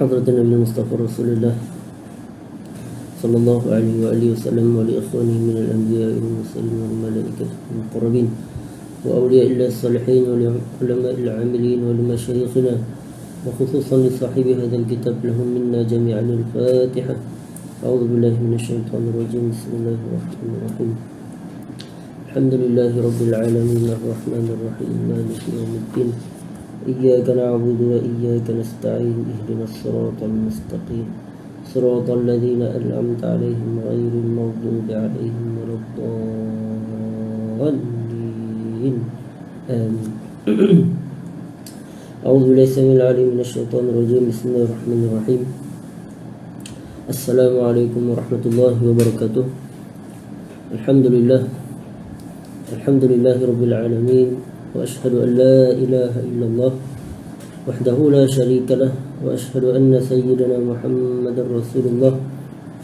حضرة النبي المصطفى رسول الله صلى الله عليه وآله وسلم ولإخوانه من الأنبياء والمرسلين والملائكة المقربين وأولياء الله الصالحين ولعلماء العاملين ولمشايخنا وخصوصا لصاحب هذا الكتاب لهم منا جميعا الفاتحة. أعوذ بالله من الشيطان الرجيم. بسم الله الرحمن الرحيم. الحمد لله رب العالمين الرحمن الرحيم مالك يوم الدين إياك نعبد وإياك نستعين اهدنا الصراط المستقيم صراط الذين أنعمت عليهم غير المغضوب عليهم ولا الضالين آمين. أعوذ بالله السميع العليم من الشيطان الرجيم. بسم الله الرحمن الرحيم. السلام عليكم ورحمة الله وبركاته. الحمد لله رب العالمين وأشهد أن لا إله إلا الله وحده لا شريك له وأشهد أن سيدنا محمد رسول الله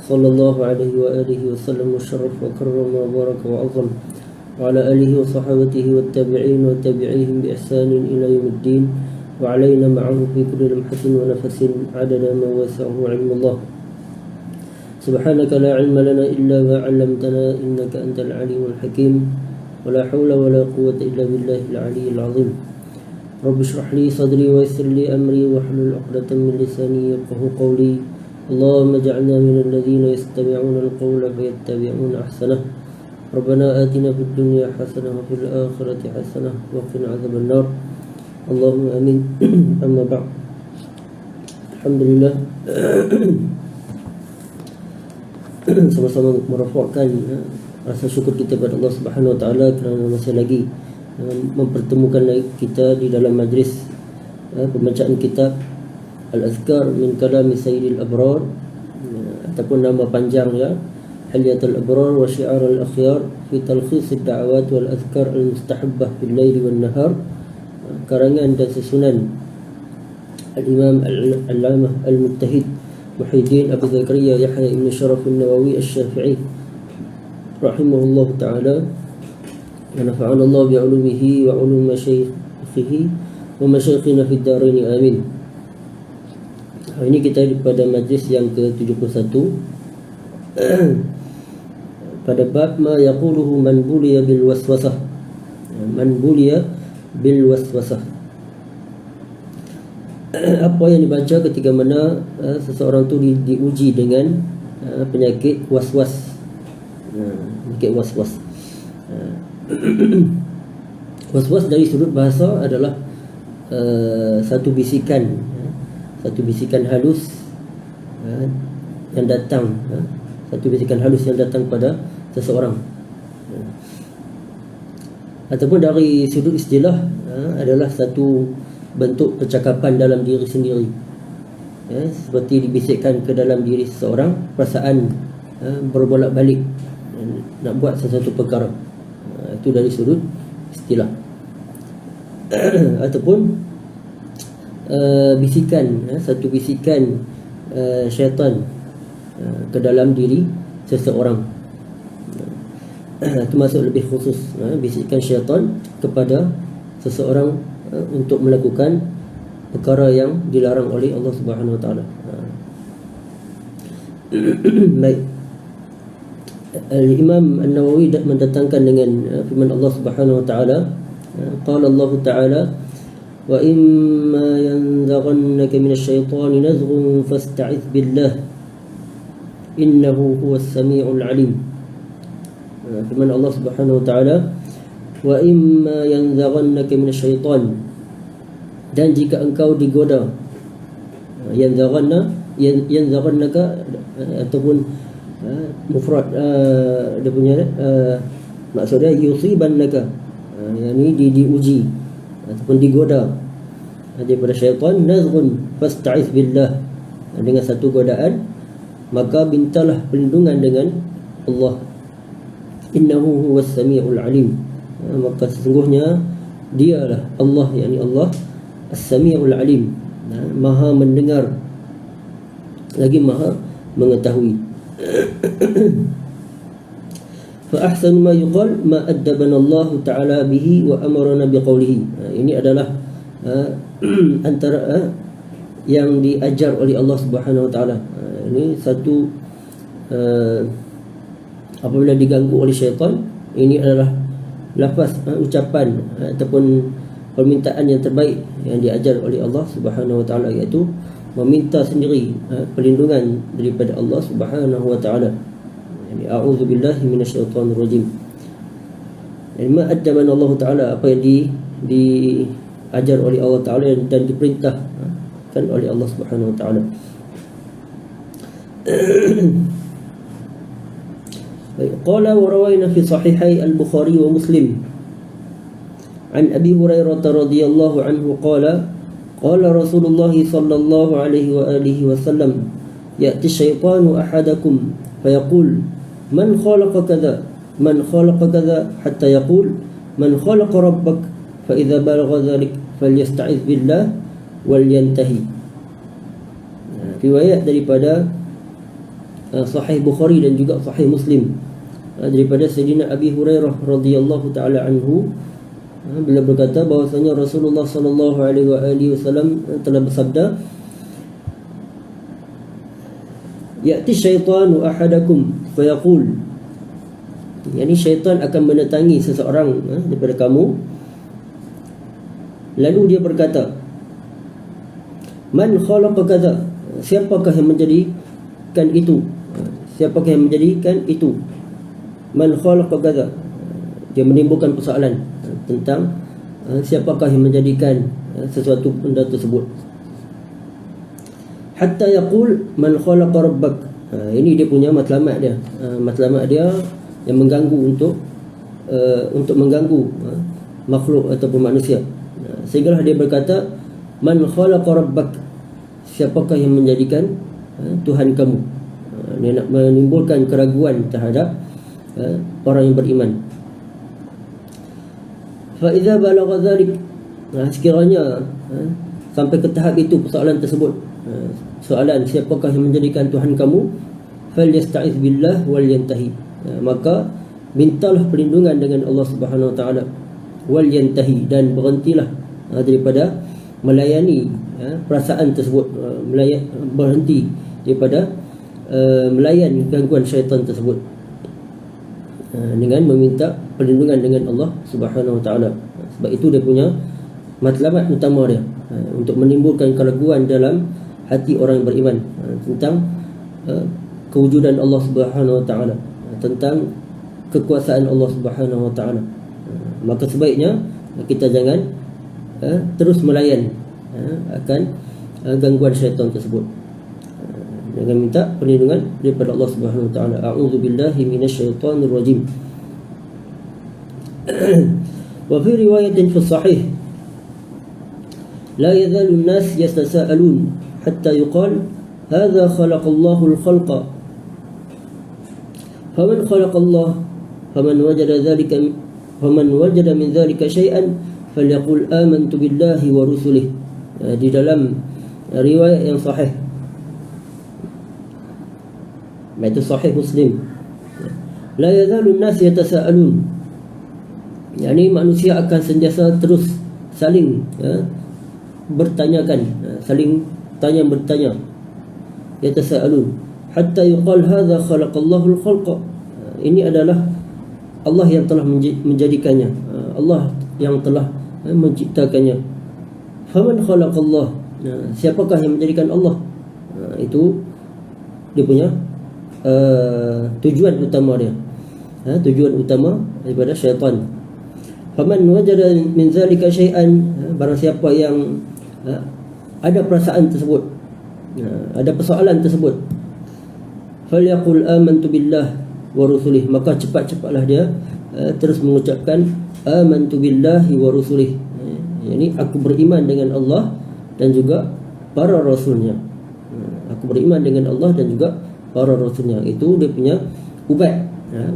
صلى الله عليه وآله وسلم وشرف وكرم وبارك وعظم وعلى آله وصحابته والتابعين وتابعيهم بإحسان إلى يوم الدين وعلينا معه في كل لمحة ونفس عدد ما وسعه علم الله. سبحانك لا علم لنا إلا ما علمتنا إنك أنت العليم الحكيم ولا حول ولا قوة إلا بالله العلي العظيم. رب اشرح لي صدري ويسر لي أمري واحلل عقدة من لساني يفقهوا قولي. اللهم اجعلنا من الذين يستمعون القول فيتبعون أحسنه. ربنا آتنا في الدنيا حسنة وفي الآخرة حسنة وقنا عذاب النار. اللهم آمين. أما بعد. Alhamdulillah. Sama-sama merafakkan rasa syukur kita kepada Allah Subhanahu Wa Taala kerana masih lagi mempertemukan kita di dalam majlis pembacaan kitab Al-Azkar min Kalami Sayyidil Abrar, ataupun nama panjang ya, Hilyatul Abrar wa Syiar Al-Akhyar fi Talkhis Ad-Da'awat wal Azkar Al-Mustahabbah fil Lail wan Nahar, karangan dan susunan Al-Imam Al-Allamah Al-Mujtahid Muhyiddin Abu Zakaria Yahya ibn Sharaf An-Nawawi Asy-Syafi'i rahimahullah ta'ala wa nafa'ana Allah bi'ulumihi wa ulum masyayikhihi wa masyayikhina fid darain amin. Hari ini kita pada majlis yang ke-71 pada bab ma yaquluhu man buliya bil waswasah. Man buliya bil waswasah, apa yang dibaca ketika mana seseorang tu diuji dengan penyakit waswas. Penyakit waswas. Waswas dari sudut bahasa adalah satu bisikan halus yang datang, satu bisikan halus yang datang pada seseorang, ataupun dari sudut istilah adalah satu bentuk percakapan dalam diri sendiri, seperti dibisikkan ke dalam diri seseorang perasaan berbolak-balik nak buat sesuatu perkara. Itu dari sudut istilah. Ataupun bisikan, satu bisikan syaitan ke dalam diri seseorang. Itu masuk lebih khusus, bisikan syaitan kepada seseorang untuk melakukan perkara yang dilarang oleh Allah Subhanahu Wa Taala. Baik. Al-Imam An-Nawawi mendatangkan dengan firman Allah Subhanahu Wa Taala, qala Allah Taala wa imma yanzaghannaka minasy-syaitani nazghun fasta'iz billah innahu huwas samiul alim. Firman Allah Subhanahu Wa Taala, wa imma yanzaghannaka minasy-syaitan, dan jika engkau digoda, yanzaghannaka ataupun mufrad dia punya maksudnya yusibannaka, yakni diuji ataupun digoda daripada syaitan. Nazghun fasta'iz billah, dengan satu godaan maka mintalah perlindungan dengan Allah. Innahu huwas samiul alim, maka sesungguhnya dialah Allah, yakni Allah as-sami'ul alim, maha mendengar lagi maha mengetahui. Fa ahsanu ma yuqal ma addabana Allah Ta'ala bihi wa amarana biqaulihi. Ini adalah antara yang diajar oleh Allah Subhanahu Wa Taala. Ini satu apabila diganggu oleh syaitan, ini adalah lafaz, ucapan ataupun permintaan yang terbaik yang diajar oleh Allah Subhanahu Wa Taala, iaitu meminta sendiri perlindungan daripada Allah Subhanahu Wa Taala. Yani a'udzubillahi minasyaitonir rajim. Yani ma adamana Allah Taala, apa yang diajar oleh Allah Taala dan diperintahkan oleh Allah Subhanahu Wa Taala. Qala wa rawayna fi sahihai al-Bukhari wa Muslim an Abi Hurairah radhiyallahu anhu qala qala Rasulullah sallallahu alaihi wa alihi wasallam ya'ti syaitanu ahadakum fayaqul man khalaqa kadha hatta yaqul man khalaqa rabbak fa idza balagha dhalik falyasta'iz billah wal yantahi. Riwayat daripada Sahih Bukhari dan juga Sahih Muslim daripada Sayyidina Abi Hurairah radhiyallahu taala anhu, bila berkata bahwasanya Rasulullah sallallahu alaihi wasallam telah bersabda, ya'ti syaitanu ahadakum fayaqul, yakni syaitan akan mendatangi seseorang daripada kamu, lalu dia berkata, man khalaqa kadza, siapakah yang menjadikan itu, siapakah yang menjadikan itu, man khalaqa kadza, dia menimbulkan persoalan tentang siapakah yang menjadikan sesuatu benda tersebut. Hatta yaqul man khalaqa rabbak, ini dia punya matlamat dia, matlamat dia yang mengganggu untuk mengganggu makhluk ataupun manusia. Sehinggalah dia berkata, man khalaqa rabbak, siapakah yang menjadikan Tuhan kamu. Dia nak menimbulkan keraguan terhadap orang yang beriman. Fa idza balagha dzalik, sekiranya sampai ke tahap itu persoalan tersebut, soalan siapakah yang menjadikan Tuhan kamu, falyasta'iz billah wal yantahi, maka mintalah perlindungan dengan Allah Subhanahu Wa Taala, wal yantahi, dan berhentilah daripada melayani perasaan tersebut, berhenti daripada melayan gangguan syaitan tersebut dengan meminta perlindungan dengan Allah Subhanahu Wa Taala. Sebab itu dia punya matlamat utama dia, untuk menimbulkan keraguan dalam hati orang yang beriman tentang kewujudan Allah Subhanahu Wa Taala, tentang kekuasaan Allah Subhanahu Wa Taala. Maka sebaiknya kita jangan terus melayan akan gangguan syaitan tersebut, dengan minta perlindungan daripada Allah Subhanahu Wa Taala. A'udzubillahi minasyaitonir rajim. Wa fi riwayatin fi sahih, la yazalu an-nas yatasaalun hatta yuqal hadha khalaqallahu al-khalqa faman khalaqallah faman wajada min dhalika shay'an falyaqul amantu billahi wa rusulihi. Di dalam riwayat yang sahih, itu Sahih Muslim, la yazalu an-nas yatasaalun, yakni manusia akan sentiasa terus saling bertanyakan, saling bertanya, yatasaalun hatta yuqal hadza khalaqallahu al-khalqa, ini adalah Allah yang telah menjadikannya, Allah yang telah menciptakannya. Faman khalaqallah, siapakah yang menjadikan Allah? Itu dia punya tujuan utama dia, tujuan utama daripada syaitan. Faman wajada min zalika syai'an, barang siapa yang ada perasaan tersebut, ada persoalan tersebut, falyaqul amantu billah wa rusulih, maka cepat-cepatlah dia terus mengucapkan amantu billahi wa rusulih, yakni aku beriman dengan Allah dan juga para rasulnya. Aku beriman dengan Allah dan juga para rasulnya. Itu dia punya ubat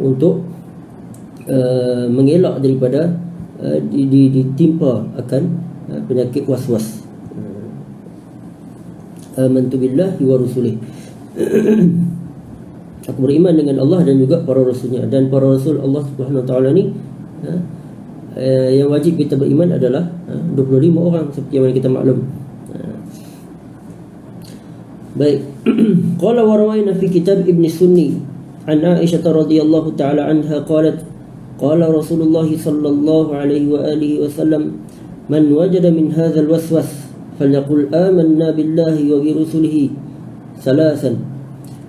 untuk mengelak daripada ditimpa akan penyakit waswas. Amantu billahi wa rusulih, aku beriman dengan Allah dan juga para rasulnya. Dan para rasul Allah Subhanahu Wa Taala ni yang wajib kita beriman adalah 25 orang seperti yang kita maklum. Baik. Qala wa rawayna fi kitab Ibn Sunni an Aisyah radhiyallahu taala anha qalat qala Rasulullah sallallahu alaihi wa alihi wasallam man wajada min hadzal waswas falyaqul amanna billahi wa bi rusulihi salasan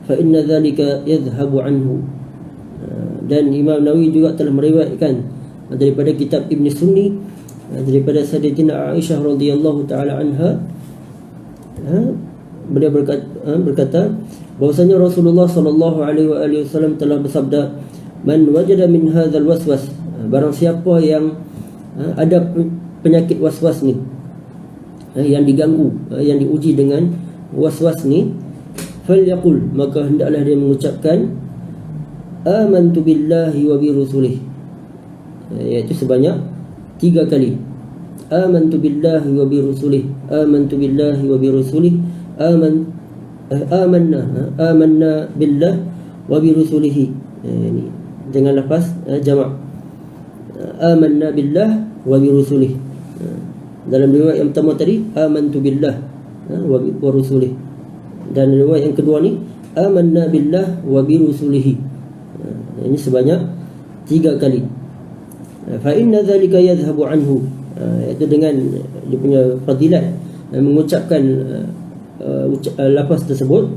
fa inna dhalika yadhhabu anhu. Dan Imam Nawawi juga telah meriwayatkan daripada kitab Ibn Sunni daripada Sayyidatina Aisyah radhiyallahu taala anha, beliau berkata bahwasanya Rasulullah sallallahu alaihi wasallam telah bersabda, man wajada min hadzal waswas, barang siapa yang ada penyakit waswas ni, yang diganggu, yang diuji dengan waswas ni, falyaqul, maka hendaklah dia mengucapkan amantu billahi wa bi rusulih, iaitu sebanyak 3 kali. Amantu billahi wa bi rusulih, amantu billahi wa bi rusulih, amanna billah wa bi rusulihi, ini dengan lafaz jamak, amanna billah wa bi rusulih. Dalam riwayat yang pertama tadi amantu billah wa rusulih, dan riwayat yang kedua ni amanna billah wa bi rusulihi. Ini sebanyak 3 kali. Fa inna dhalika yadhhabu anhu, itu dengan dia punya fadilat mengucapkan lafaz tersebut,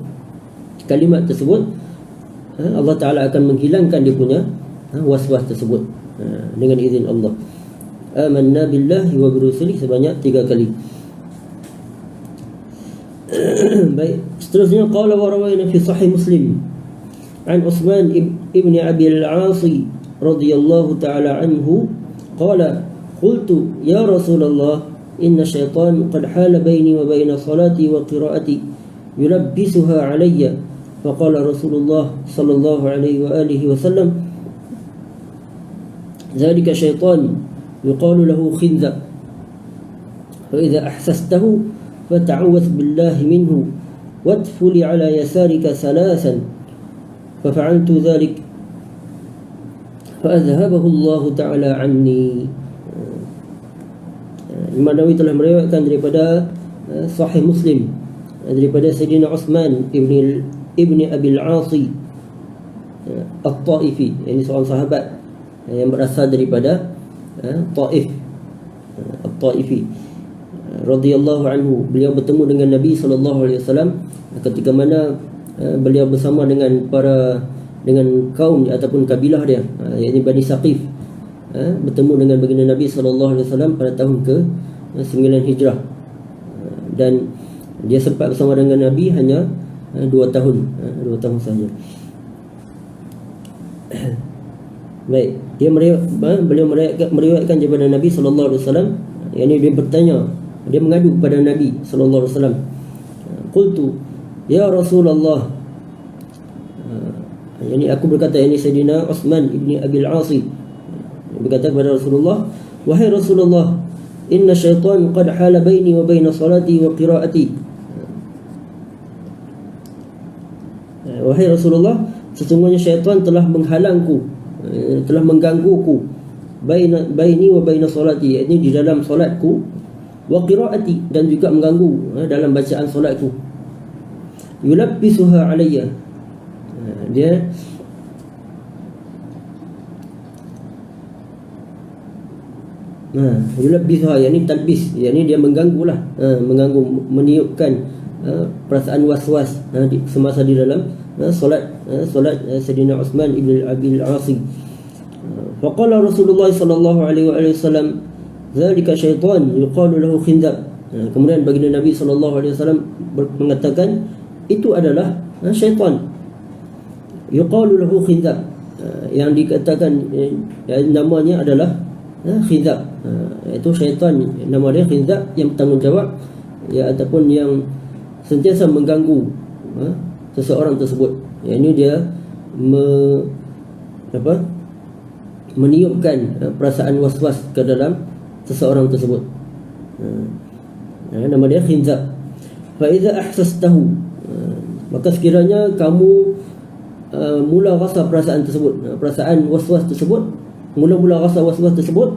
kalimat tersebut, Allah Ta'ala akan menghilangkan dia punya was-was tersebut dengan izin Allah. Amanna billahi wa birusulih sebanyak 3 kali. Baik, seterusnya qala wa rawayna fi sahih Muslim an Utsman ibn Abi al-As radhiyallahu ta'ala anhu qala qultu ya Rasulullah inna syaitan qad hala baini wa baina salati wa qiraati yulabbisuha alayya. Faqala Rasulullah sallallahu alaihi wa alihi wasallam dhalika syaitan yuqalu lahu khinza fa idza ahsastahu fata'awwadh billahi minhu wadfuli ala yasarika salasan fafa'altu dhalik fa'adhabahu Allah ta'ala anni. Imam Nawawi telah meriwayatkan daripada Sahih Muslim daripada Sayyidina Utsman ibni Abi al-As At-Taifi, ini seorang sahabat yang berasal daripada Taif, At-Taifi radhiyallahu anhu. Beliau bertemu dengan Nabi sallallahu alaihi wasallam ketika mana beliau bersama dengan kaum ataupun kabilah dia, yakni Bani Saqif, bertemu dengan baginda Nabi sallallahu alaihi wasallam pada tahun ke-9 Hijrah, dan dia sempat bersama dengan Nabi hanya 2 tahun, 2 tahun sahaja. Baik, beliau meriwayatkan daripada Nabi sallallahu alaihi wasallam, yakni dia bertanya, dia mengadu kepada Nabi sallallahu alaihi wasallam, qultu ya Rasulullah, yakni aku berkata, ini Sayyidina Utsman ibni Abi al-As berkata kepada Rasulullah, wahai Rasulullah, inna syaitan qad hala baini wa baina salati wa qiraati. Wahai Rasulullah, sesungguhnya syaitan telah menghalangku, telah menggangguku, baini wa baina salati, yakni di dalam solatku, wa qiraati, dan juga mengganggu dalam bacaan solatku. Yulabbisuha alayya, dia yulabbisuha, yakni talbis, yakni dia mengganggulah, mengganggu, meniupkan perasaan was-was semasa di dalam solat Sayyidina Utsman ibn Abi al-As. Faqala Rasulullah sallallahu alaihi wasallam zalika syaitan yuqalu lahu khinzab. Kemudian baginda Nabi sallallahu alaihi wasallam mengatakan itu adalah syaitan, yuqalu lahu khinzab, yang dikatakan namanya adalah khinzab, itu syaitan, nama dia khinzab, yang bertanggungjawab ataupun yang sentiasa mengganggu seseorang tersebut. Ini dia meniupkan perasaan was-was ke dalam seseorang tersebut. Nama dia khinzab. Fa iza ahsastahu, maka sekiranya kamu mula rasa perasaan tersebut, perasaan was-was tersebut, mula-mula rasa was-was tersebut,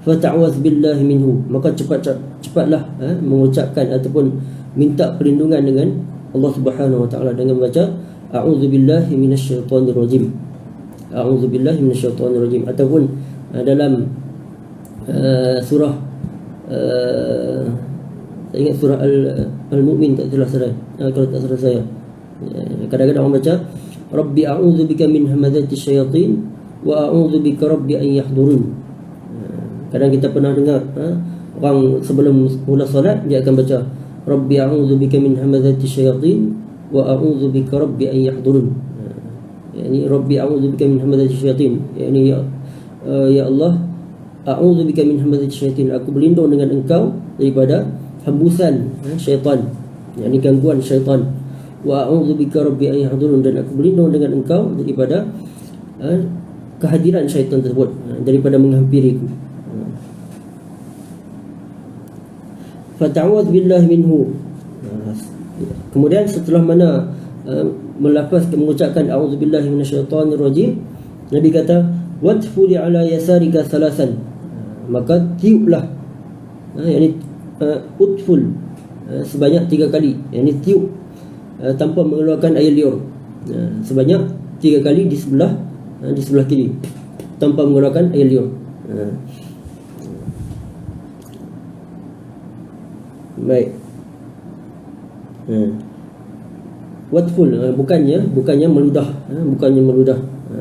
fata'awaz billahi minhu, maka cepatlah mengucapkan ataupun minta perlindungan Allah Subhanahu wa taala dengan membaca a'udzubillahi minasyaitonirrajim. A'udzubillahi minasyaitonirrajim. Ataupun dalam surah saya ingat surah Al-Mu'min, tak salah saya, kalau tak salah saya, kadang-kadang orang baca Rabbi a'udzubika min hamazati syayatin wa a'udzubika rabbi an yahdurun. Kadang kita pernah dengar orang sebelum mula solat dia akan baca Rabbi a'udzubika min hamazati syayatin wa a'udzubika rabbi an yahdurun. Yani Rabbi a'udzubika min hamazati syayatin, yani ya Allah, a'udzubika min hamazati syayatin, aku berlindung dengan engkau daripada hembusan syaitan, yakni gangguan syaitan. Wa a'udzubika rabbi an yahdurun, dan aku berlindung dengan engkau daripada kehadiran syaitan tersebut, daripada menghampiriku. Fata'awudz billahi minhu. Kemudian setelah mana mengucapkan a'udzubillahi minasyaitonirrajim, Nabi kata wadfuli ala yasarika salasan, maka tiuplah, yakni utful sebanyak 3 kali, yakni tiup tanpa mengeluarkan air liur sebanyak 3 kali di sebelah kiri tanpa mengeluarkan air liur. Baik. Watful bukannya meludah,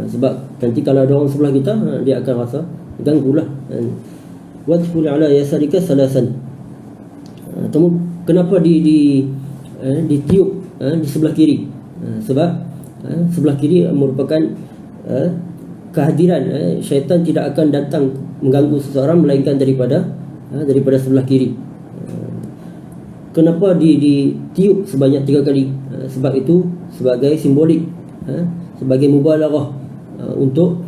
sebab nanti kalau ada orang sebelah kita dia akan rasa ganggulah. Watful ala yasarika salasan. Kenapa ditiup di sebelah kiri? Sebab sebelah kiri merupakan kehadiran syaitan tidak akan datang mengganggu seseorang melainkan daripada sebelah kiri. Kenapa ditiup sebanyak 3 kali? Sebab itu sebagai simbolik, sebagai mubalaghah untuk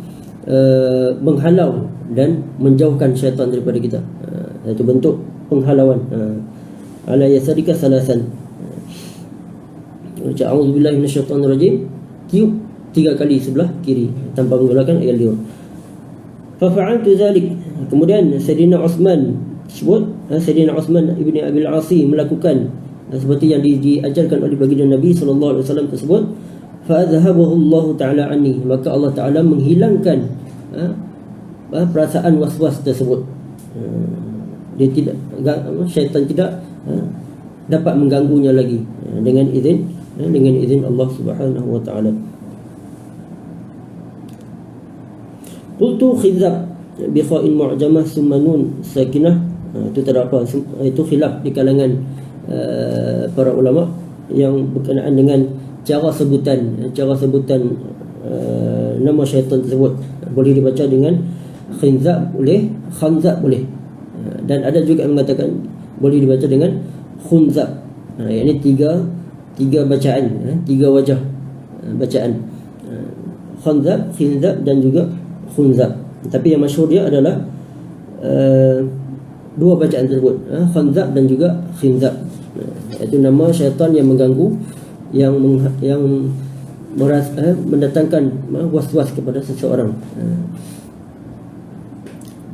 menghalau dan menjauhkan syaitan daripada kita. Itu bentuk penghalauan. Ala yasarika salasan. A'udzubillahi minasyaitonirrajim, tiup 3 kali sebelah kiri tanpa mengeluarkan air liur. Fa fa'altu zalik. Kemudian Sayyidina Uthman Sayyidina Uthman ibni Abil Asi melakukan seperti yang diajarkan oleh baginda Nabi sallallahu alaihi wasallam tersebut. Fa adhabahu Allah taala anni, maka Allah taala menghilangkan perasaan was-was tersebut. Dia tidak, syaitan tidak dapat mengganggunya lagi dengan izin Allah Subhanahu wa taala. Qultu khizab bi kha'in mu'jamah summa nun sakinah. Itu terdapat, itu khilaf di kalangan para ulama yang berkenaan dengan cara sebutan nama syaitan tersebut. Boleh dibaca dengan khinzab boleh, khanzab boleh, dan ada juga yang mengatakan boleh dibaca dengan khunzab. Ini tiga bacaan, 3 wajah bacaan, khanzab, khinzab dan juga khunzab. Tapi yang masyhur dia adalah 2 bacaan tersebut, khanzab dan juga khinzab. Itu nama syaitan yang mengganggu, yang mendatangkan was-was kepada seseorang.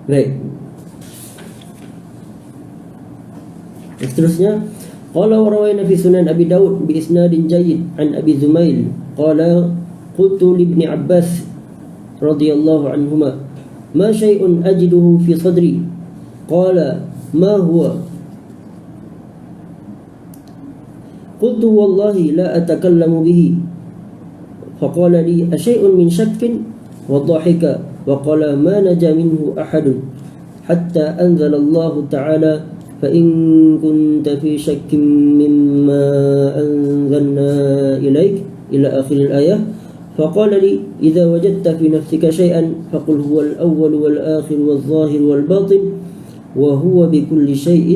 Baik. Seterusnya, qala wa rawayna fi sunan Abi Daud bi isnadin jayyid an Abi Zumail qala qultu li Ibn Abbas radhiyallahu anhuma ma syai'un ajiduhu fi sadri qala ma huwa qultu wallahi la atakallamu bihi faqala li asyai'un min shakkin wa dhahika wa qala ma naja minhu ahadun hatta anzala Allah ta'ala fa in kunta fi shakkin mimma anzalna ilaik ila akhir al-ayah فقال لي إذا وجدت في نفسك شيئا فقل هو الأول والآخر والظاهر والباطن وهو بكل شيء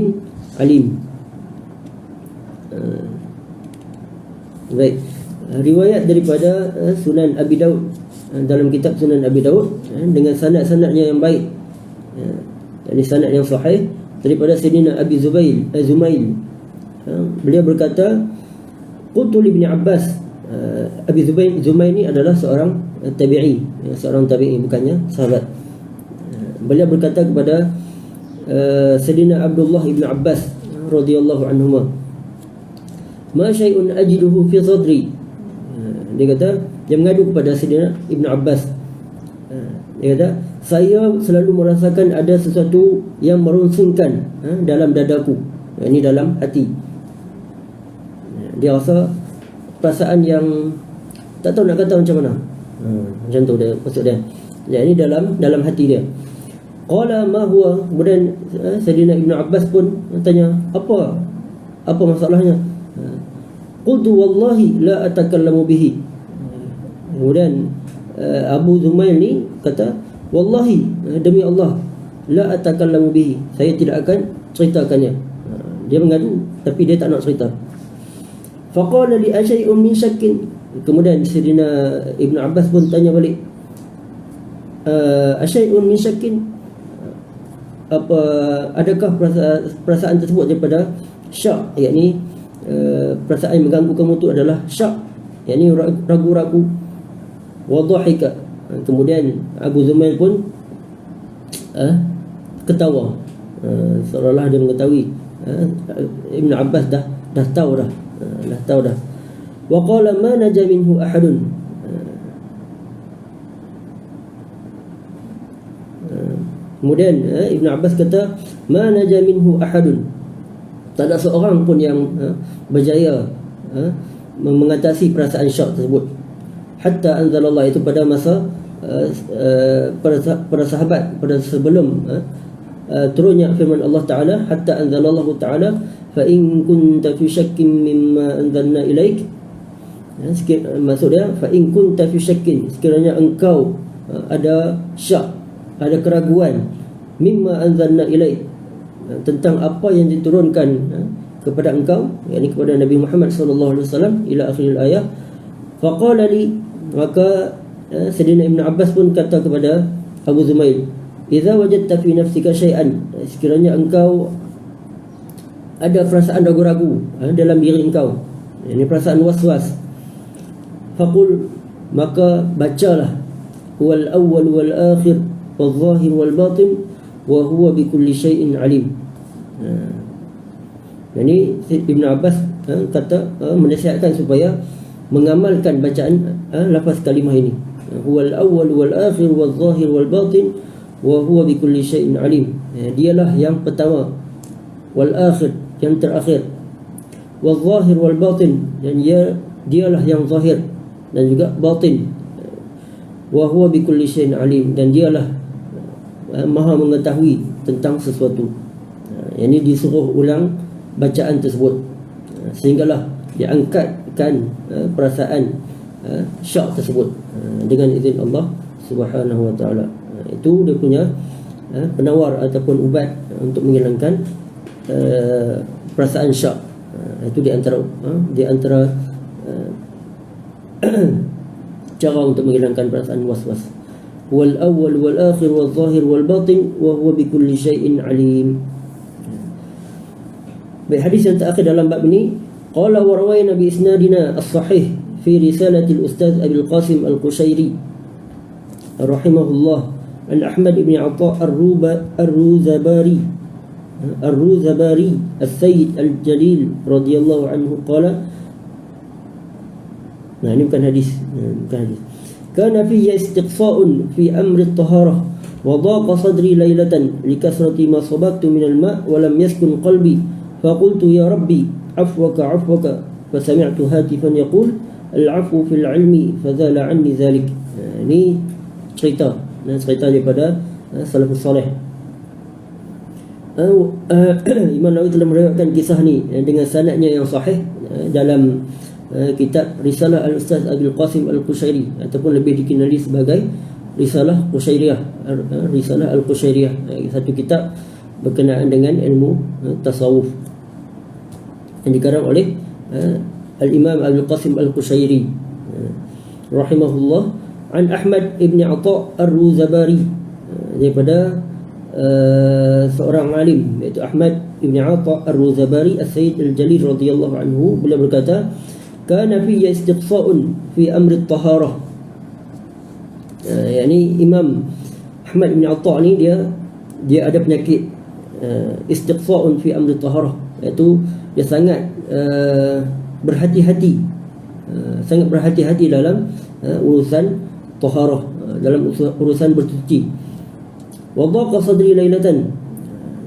عليم. Baik, riwayat daripada Sunan Abi Daud, dalam kitab Sunan Abi Daud dengan sanad-sanadnya yang baik, yani sanad yang sahih daripada Sayyidina Abi Zumail. Beliau berkata qultu li Ibn Abbas. Abi Zumail ini adalah seorang tabi'i, bukannya sahabat. Beliau berkata kepada Sayyidina Abdullah ibn Abbas radhiyallahu anhuma, ma syai'un ajiduhu fi sadri. Dia kata, dia mengadu kepada Sayyidina Ibn Abbas. Dia kata, saya selalu merasakan ada sesuatu yang merunsingkan dalam dadaku, ini dalam hati. Dia rasa perasaan yang tak tahu nak kata macam mana. Macam tu dia maksud dia. Ini dalam hati dia. Qala ma huwa, kemudian Sayyidina Ibn Abbas pun tanya, apa masalahnya? Qultu wallahi la atakallamu bihi. Kemudian Abu Zumail ni kata, wallahi, demi Allah, la atakallamu bihi, saya tidak akan ceritakannya. Dia mengadu tapi dia tak nak cerita. Faqala li asyai'un min syakkin. Kemudian Sayyidina Ibn Abbas pun tanya balik, asyai'un min syakkin, adakah perasaan tersebut daripada syak, yakni perasaan yang mengganggu kamu tu adalah syak, yakni ragu-ragu. Wa dhahika. Kemudian Abu Zumail pun ketawa, seolah-olah dia mengetahui. Ibn Abbas dah tahu dah. Wa qala ma naja minhu ahadun. Kemudian Ibn Abbas kata, ma naja minhu ahadun, tak ada seorang pun yang berjaya mengatasi perasaan syak tersebut. Hatta anzalallah, itu pada masa para sahabat, pada sebelum turunnya firman Allah Ta'ala, hatta anzalallahu Ta'ala fa in kunta fi syakkin mimma anzalna ilaik. Maksud dia, fa in kunta fi syakkin, sekiranya engkau ada syak, ada keraguan, mimma anzalna ilaik, tentang apa yang diturunkan kepada engkau, yakni kepada Nabi Muhammad sallallahu alaihi wasallam, ila akhir ayat. Faqala li, maka Sayyidina Ibn Abbas pun kata kepada Abu Zumail, idza wajadta fi nafsika syai'an, sekiranya engkau ada perasaan ragu-ragu dalam diri engkau, ini perasaan was-was, faqul, maka bacalah, wal awwal wal akhir wal zahir wal batin wa huwa bi kulli syai'in alim. Ini Ibn Abbas kata, menasihatkan supaya mengamalkan bacaan lafaz kalimah ini, huwal awwal wal akhir wal zahir wal batin wa huwa bi kulli syai'in alim. Dialah yang pertama, wal akhir yang terakhir, wal zahir wal batin, dan dialah yang zahir dan juga batin, wa huwa bi kulli syai'in alim, dan dialah maha mengetahui tentang sesuatu. Yang ini disuruh ulang bacaan tersebut, sehinggalah diangkatkan perasaan syak tersebut dengan izin Allah Subhanahu wa taala. Itu dia punya penawar ataupun ubat untuk menghilangkan perasaan syak. Itu di antara cara untuk menghilangkan perasaan was-was. Wal awwal wal akhir wal zahir wal batin wa huwa bi kulli syai'in alim. Baik, hadis yang terakhir dalam bab ini, qala wa rawayna bi isnadina as-sahih fi risalati al-ustaz Abil Qasim al-Qushairi rahimahullah an Ahmad ibn Atha ar-Ruzabari al-Sayyid al-Jalil radhiyallahu anhu qala. Nah, ini bukan hadis, kana fi istiqsa'un fi amri at-taharah wa daqa sadri laylatan likathrati ma sabaqtu min al-ma' wa lam yaskun qalbi فقلت يا ربي عفوك فسمعت هاتفا يقول العفو في العلم فزال عني ذلك. Ini cerita daripada salafus salih. Imam Nawawi telah meriwayatkan kisah ni dengan sanadnya yang sahih dalam kitab Risalah Al-Ustaz Abil Qasim Al-Qushairi, ataupun lebih dikenali sebagai Risalah Qushairiyah, Risalah Al-Qushairiyah, satu kitab berkenaan dengan ilmu tasawuf yang dikarang oleh Al-Imam Abil Qasim Al-Qushairi rahimahullah an Ahmad ibn Atha ar-Ruzabari, daripada seorang alim, iaitu Ahmad ibn Atha ar-Ruzabari as-Sayyid al-Jalil radhiyallahu anhu. Beliau berkata, kana fi istiqsa'un fi amri at-taharah. Yani Imam Ahmad ibn Atha ni dia ada penyakit istiqsa'un fi amri at-taharah, iaitu dia sangat berhati-hati, sangat berhati-hati dalam urusan taharah, dalam urusan bersuci. Wa dhaqa sadri lailatan,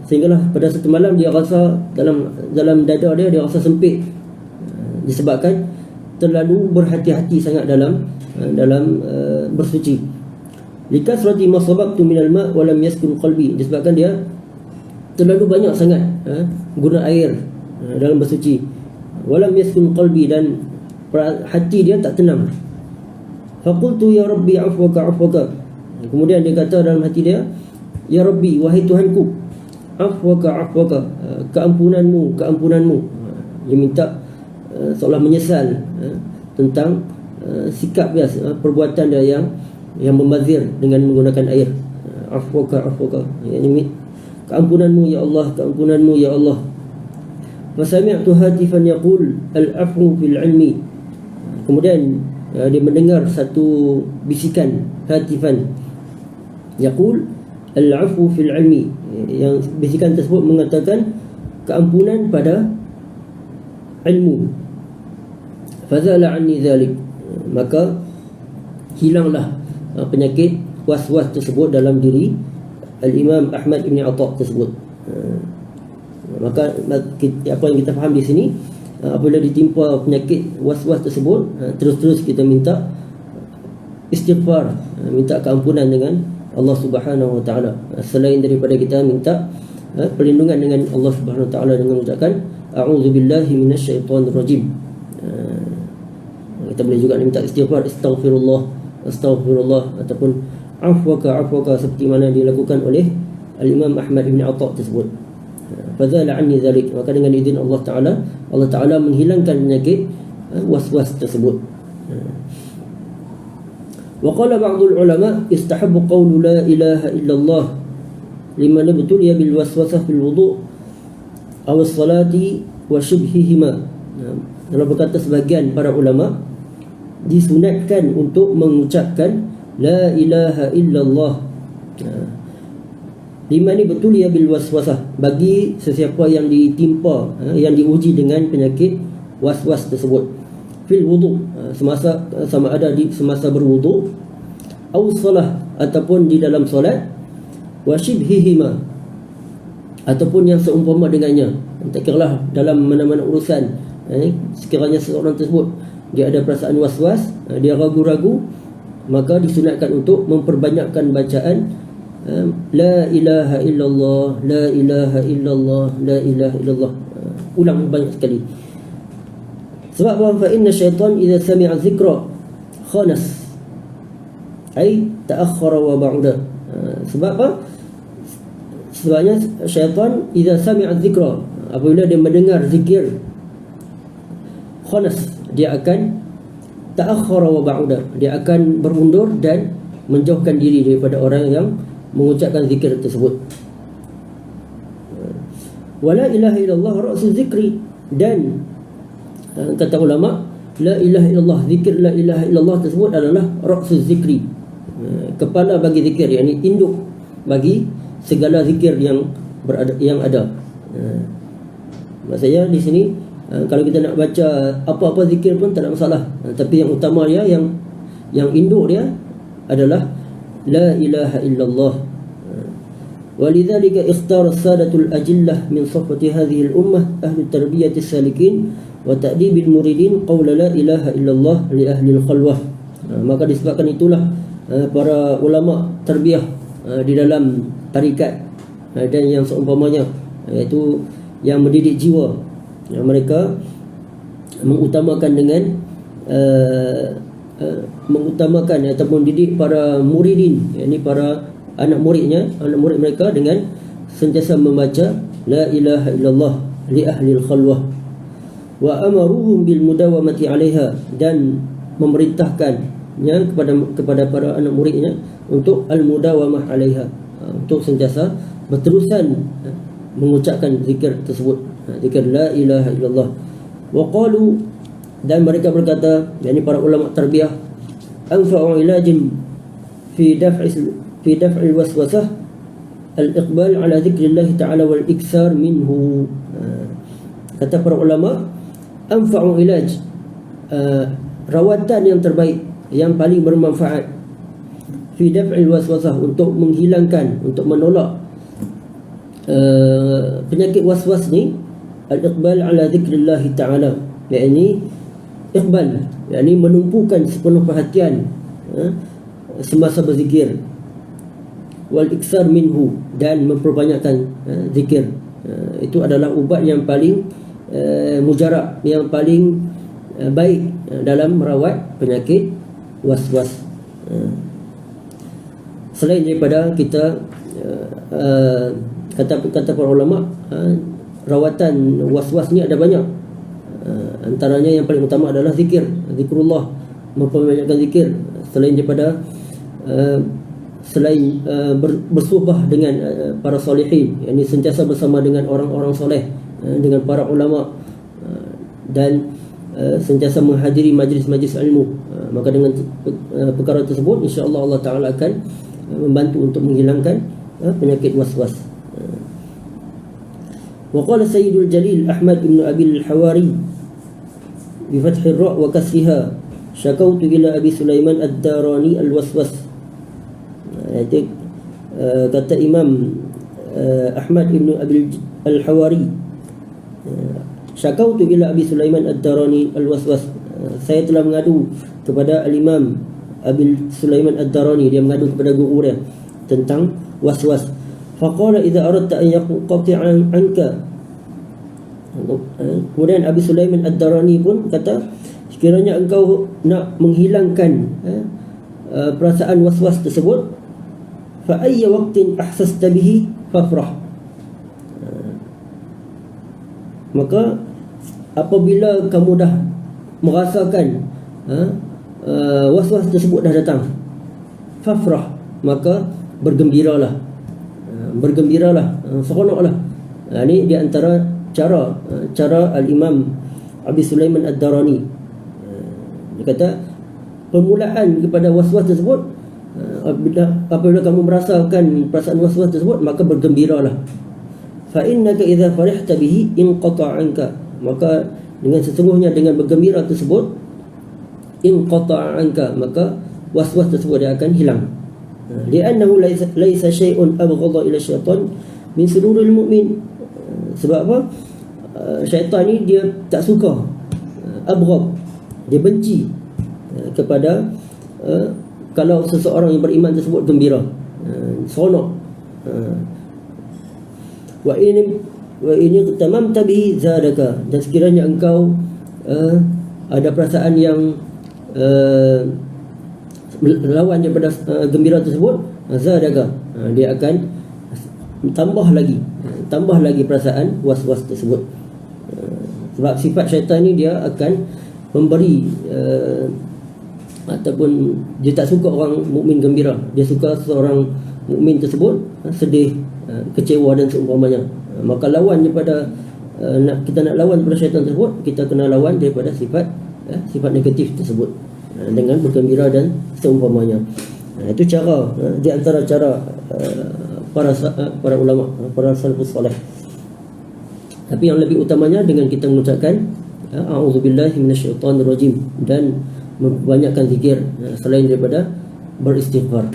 sehinggalah pada satu malam dia rasa dalam dada dia rasa sempit, disebabkan terlalu berhati-hati sangat dalam bersuci. Likasrati ma sababtu minal ma' wa lam yaskun qalbi, disebabkan dia terlalu banyak sangat guna air dalam bersuci. Wa lam yaskun qalbi, dan hati dia tak tenang. Faqultu ya rabbi afwaka afwaka, kemudian dia kata dalam hati dia, ya rabbi, wahai Tuhanku, afwaka afwaka, keampunanmu keampunanmu. Dia minta seolah menyesal tentang sikap dia, perbuatan dia yang membazir dengan menggunakan air. Afwaka afwaka, yakni keampunanmu ya Allah, keampunanmu ya Allah. Fasami'tu hatifan yaqul al-afwu fil ilmi, kemudian dia mendengar satu bisikan, hatifan yaqul al-afwu fil ilmi, yang bisikan tersebut mengatakan keampunan pada ilmu. Fazala anni dhalik, maka hilanglah penyakit was-was tersebut dalam diri Al-Imam Ahmad Ibn Atha tersebut. Maka apa yang kita faham di sini, apabila ditimpa penyakit was-was tersebut, terus-terus kita minta istighfar, minta keampunan dengan Allah Subhanahu wa taala, selain daripada kita minta perlindungan dengan Allah Subhanahu wa taala dengan mengucapkan a'udzubillahi minasyaitonir rajim. Kita boleh juga minta istighfar, astaghfirullah, astaghfirullah, ataupun afwaka afwaka, seperti mana dilakukan oleh Al-Imam Ahmad Ibn Atha tersebut. Fazala anni zalik, maka dengan izin Allah Ta'ala menghilangkan penyakit was-was tersebut. Wa qala ba'dul ulama istahabbu qawlu la ilaha illallah liman ibtuliya bil waswasah fil wudu' aw as-salati wa shibhihima. Kalau berkata sebagian para ulama, disunatkan untuk mengucapkan la ilaha illallah liman ibtuliya bil waswasah, bagi sesiapa yang ditimpa, yang diuji dengan penyakit was-was tersebut, fil wudu', semasa sama ada di semasa berwudu', au salah, ataupun di dalam solat, wa shibhihima, ataupun yang seumpama dengannya. Tak kiralah dalam mana-mana urusan, sekiranya seorang tersebut dia ada perasaan was-was, dia ragu-ragu, maka disunatkan untuk memperbanyakkan bacaan la ilaha illallah, la ilaha illallah, la ilaha illallah, ulang banyak sekali. Sebab apa? Fa inna syaitan idza sami'a dzikra khanas, ai ta'akhkhara wa ba'da. Sebab apa? Sebabnya syaitan idza sami'a dzikra, apabila dia mendengar zikir, khanas, dia akan ta'akhkhara wa ba'da, dia akan berundur dan menjauhkan diri daripada orang yang mengucapkan zikir tersebut. Wala ilaha illallah ra'su zikri, dan kata ulama, la ilaha illallah, zikir la ilaha illallah tersebut adalah ra'su zikri, kepala bagi zikir, yakni induk bagi segala zikir yang ada. Maksudnya di sini, kalau kita nak baca apa-apa zikir pun tak ada masalah, tapi yang utama dia, yang induk dia adalah la ilaha illallah. ولذلك اختار السادة الأجلة من صفوة هذه الأمة أهل التربية السالكين وتأديب المريدين قول لا إله إلا الله لأهل الخلوة. Maka disebabkan itulah para ulama tarbiyah di dalam tarikat dan yang seumpamanya, iaitu yang mendidik jiwa, mereka mengutamakan dengan mengutamakan ataupun didik para muridin, yakni para anak murid mereka dengan sentiasa membaca la ilaha illallah li ahli al-khalwah, wa amaruhum bil mudawamati 'alaiha, dan memerintahkannya kepada para anak muridnya untuk al-mudawamah 'alaiha, untuk sentiasa berterusan mengucapkan zikir tersebut, zikir la ilaha illallah. Wa qalu, dan mereka berkata, yakni para ulama tarbiyah, anfa'u ilajin fi daf'il waswasah al-iqbal ala dzikrillah ta'ala wal iksar minhu. Kata para ulama, anfa'u ilaj, rawatan yang terbaik, yang paling bermanfaat, fi daf'il waswasah, untuk menghilangkan, untuk menolak penyakit waswas ni, al-iqbal ala zikrillah ta'ala, yakni iqbal, yakni menumpukan sepenuh perhatian semasa berzikir, wal iksar minhu, dan memperbanyakkan zikir. Itu adalah ubat yang paling mujarab, yang paling baik dalam merawat penyakit waswas. Selain daripada kita kata para ulama, rawatan waswas ni ada banyak. Antaranya yang paling utama adalah zikrullah, memperbanyakkan zikir. Selain daripada bersuhbah dengan para solehin, yakni sentiasa bersama dengan orang-orang soleh, dengan para ulama, dan sentiasa menghadiri majlis-majlis ilmu. Maka dengan perkara tersebut, insya-Allah Allah Ta'ala akan membantu untuk menghilangkan penyakit waswas. Wa qala Sayyidul Jalil Ahmad ibn Abi al-Hawari bi fathi ar-ra' wa kasriha, syakautu ila Abi Sulaiman ad-Darani al-waswas. Itu kata Imam Ahmad ibn Abi al-Hawari, syakautu ila Abi Sulaiman ad-Darani al-waswas, saya telah mengadu kepada al-Imam Abi Sulaiman ad-Darani, dia mengadu kepada guru dia tentang waswas. Faqala idza aradta an yaqti'a anka, kemudian Abi Sulaiman ad-Darani pun kata, sekiranya engkau nak menghilangkan perasaan waswas tersebut, fa ayya waqtin ahsasta bihi fafrah, maka apabila kamu dah merasakan waswas tersebut dah datang, fafrah, maka bergembiralah, seronoklah. Ini di antara cara al-Imam Abi Sulaiman ad-Darani. Dia kata permulaan kepada waswas tersebut, apabila kamu merasakan perasaan waswas tersebut, maka bergembiralah. Fa innaka idza farihta bihi inqata'a anka, maka dengan sesungguhnya dengan bergembira tersebut, inqata'a anka, maka waswas tersebut dia akan hilang. Li'annahu laysa syai'un abghadha ila syaitan min sururil mu'min. Sebab apa? Syaitan ni dia tak suka, abghad, dia benci kepada kalau seseorang yang beriman tersebut gembira, seronok. Wa ini tamamta bihi zadaka, dan sekiranya engkau ada perasaan yang lawan daripada gembira tersebut, zadaka, dia akan tambah lagi perasaan was-was tersebut. Sebab sifat syaitan ni dia akan memberi ataupun dia tak suka orang mukmin gembira, dia suka seorang mukmin tersebut sedih, kecewa dan seumpamanya. Maka lawan daripada kita nak lawan daripada syaitan tersebut, kita kena lawan daripada sifat negatif tersebut dengan bergembira dan seumpamanya. Itu cara di antara cara para ulama, para salafus salih. Tapi yang lebih utamanya dengan kita mengucapkan a'udzubillahi minasyaitonir rajim dan membanyakkan zikir selain daripada beristighfar.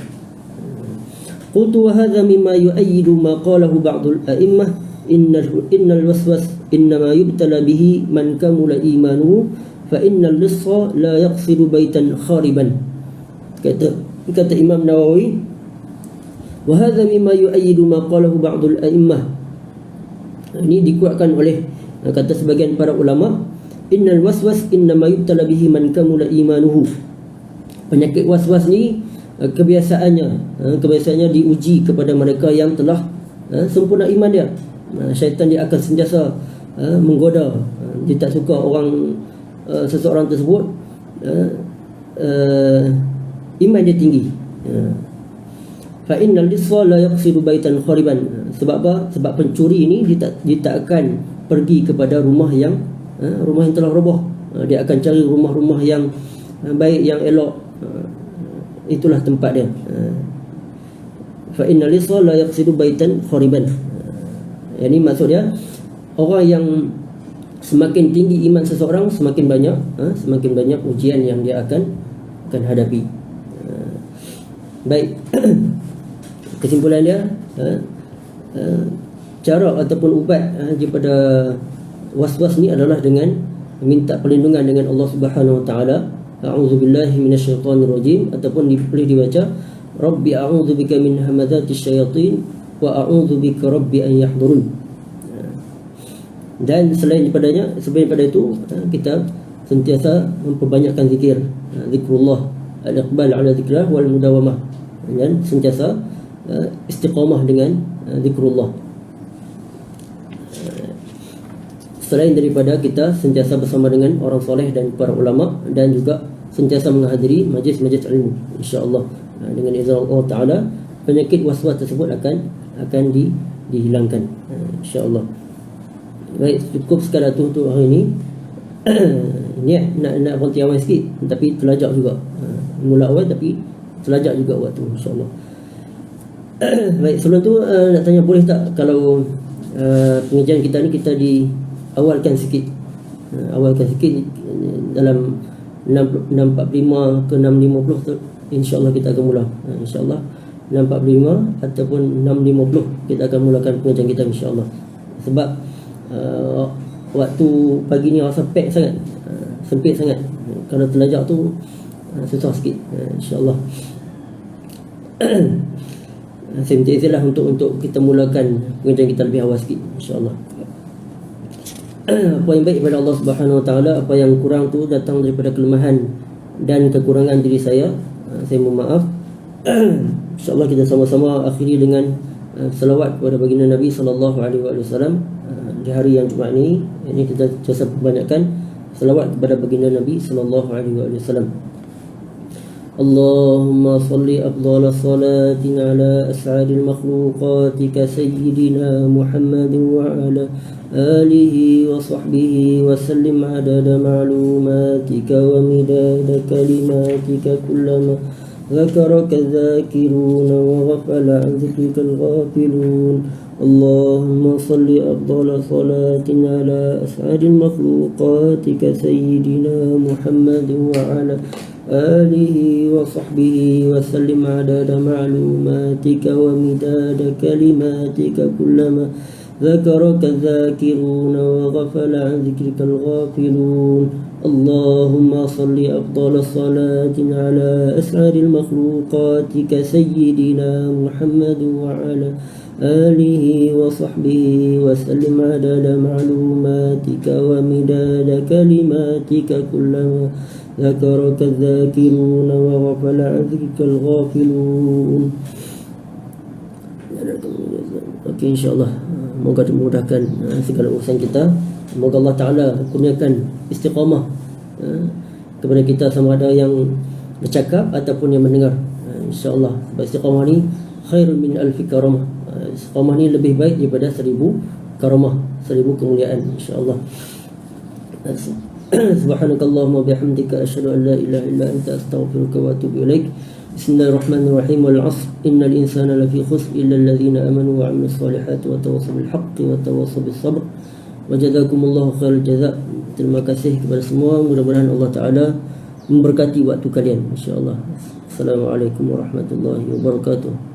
Qultu wa hadha mimma yu'ayyidu ma qalahu ba'dul a'immah innal waswas innama yubtala bihi man kamula imanuhu fa innal lissa la yaqsidu baitan khariban. Kata Imam Nawawi, wa hadha mimma yu'ayyidu ma qalahu ba'dul a'immah, ini dikuatkan oleh kata sebagian para ulama, innal waswas innama yubtala bihi man kamula imanuhu. Penyakit waswas ni kebiasaannya diuji kepada mereka yang telah sempurna iman dia. Syaitan dia akan sentiasa menggoda, dia tak suka seseorang tersebut iman dia tinggi. Fa innal lissa la yaqsidu baitan khariban. Sebab apa? Sebab pencuri ini dia tak akan pergi kepada rumah yang telah roboh. Dia akan cari rumah-rumah yang baik, yang elok. Itulah tempat dia. Fa innal lissa la yaqsidu baitan khariban. Ini maksud dia, orang yang semakin tinggi iman seseorang, semakin banyak ujian yang dia akan hadapi. Baik. Kesimpulan dia, cara ataupun ubat daripada was-was ni adalah dengan minta perlindungan dengan Allah Subhanahu Wa Taala. A'udzubillahi minasyaitonirrajim, ataupun boleh dibaca Rabbi a'udzubika min hamadzatish syayatin wa a'udzubika rabbi an yahdurun. Dan selain daripada itu, kita sentiasa memperbanyakkan zikir, zikrullah, al-iqbal ala zikrullah wal mudawamah, dan sentiasa istiqamah dengan zikrullah. Selain daripada kita sentiasa bersama dengan orang soleh dan para ulama, dan juga sentiasa menghadiri majlis-majlis ilmu, insya-Allah, dengan izin Allah Taala, penyakit was-was tersebut akan dihilangkan, insya-Allah. Baik, cukup sekadar tu untuk hari ini. Niat nak berhenti awal sikit, tapi terlajak juga. Mula awal tapi terlajak juga waktu, insya-Allah. Baik, sebelum tu nak tanya, boleh tak kalau pengajian kita ni kita diawalkan sikit, dalam 6.45 ke 6.50 tu, insya-Allah kita akan mula. Insya-Allah 6.45 ataupun 6.50 kita akan mulakan pengajian kita, insya-Allah. Sebab waktu pagi ni rasa pack sangat, sempit sangat. Kalau terlajak tu susah sikit, insya-Allah. Saya minta izin lah untuk kita mulakan pengajian kita lebih awal sikit, insya-Allah. Apa yang baik daripada Allah Subhanahu Wa Taala, apa yang kurang tu datang daripada kelemahan dan kekurangan diri saya mohon maaf. InsyaAllah kita sama-sama akhiri dengan salawat kepada baginda Nabi sallallahu alaihi wasallam di hari yang Jumaat ini. Ini kita cuba perbanyakkan salawat kepada baginda Nabi sallallahu alaihi wasallam. Allahumma salli afdhala salatin ala as'adil makhluqatika sayyidina Muhammadin wa ala alihi wa sahbihi wa sallim adada ma'lumatika wa midada kalimatika kullama ذكرك الذاكرون وغفل عن ذكرك الغافلون. اللهم صل أفضل صلاة على أسعد المخلوقاتك سيدنا محمد وعلى آله وصحبه وسلم عدد معلوماتك ومداد كلماتك كلما ذكرك الذاكرون وغفل عن ذكرك الغافلون. اللهم صل أفضل صلاة على أسعد المخلوقاتك سيدنا محمد وعلى آله وصحبه وسلم عدد معلوماتك ومداد كلماتك كلما ذكرك الذاكرون وغفل عن ذكرك الغافلون. Okey, insya-Allah moga dimudahkan segala urusan kita. Semoga Allah Ta'ala kurniakan istiqamah kepada kita, sama ada yang bercakap ataupun yang mendengar, insya-Allah. Sebab istiqamah ni khairun min alfi karamah. Istiqamah ni lebih baik daripada 1000 karamah, 1000 kemuliaan, insya-Allah. Subhanakallahumma bihamdika asyhadu an la ilaha illa anta astaghfiruka wa atubu ilaik. Bismillahirrahmanirrahim. Wal 'asr innal insana lafi khusr illa alladhina amanu wa 'amilus solihati wa tawassaw bil haqqi wa tawassaw bis sabr. Wajadakumullahu khairal jazaa. Terima kasih kepada semua. Mudah-mudahan Allah Ta'ala memberkati waktu kalian, insya-Allah. Assalamualaikum warahmatullahi wabarakatuh.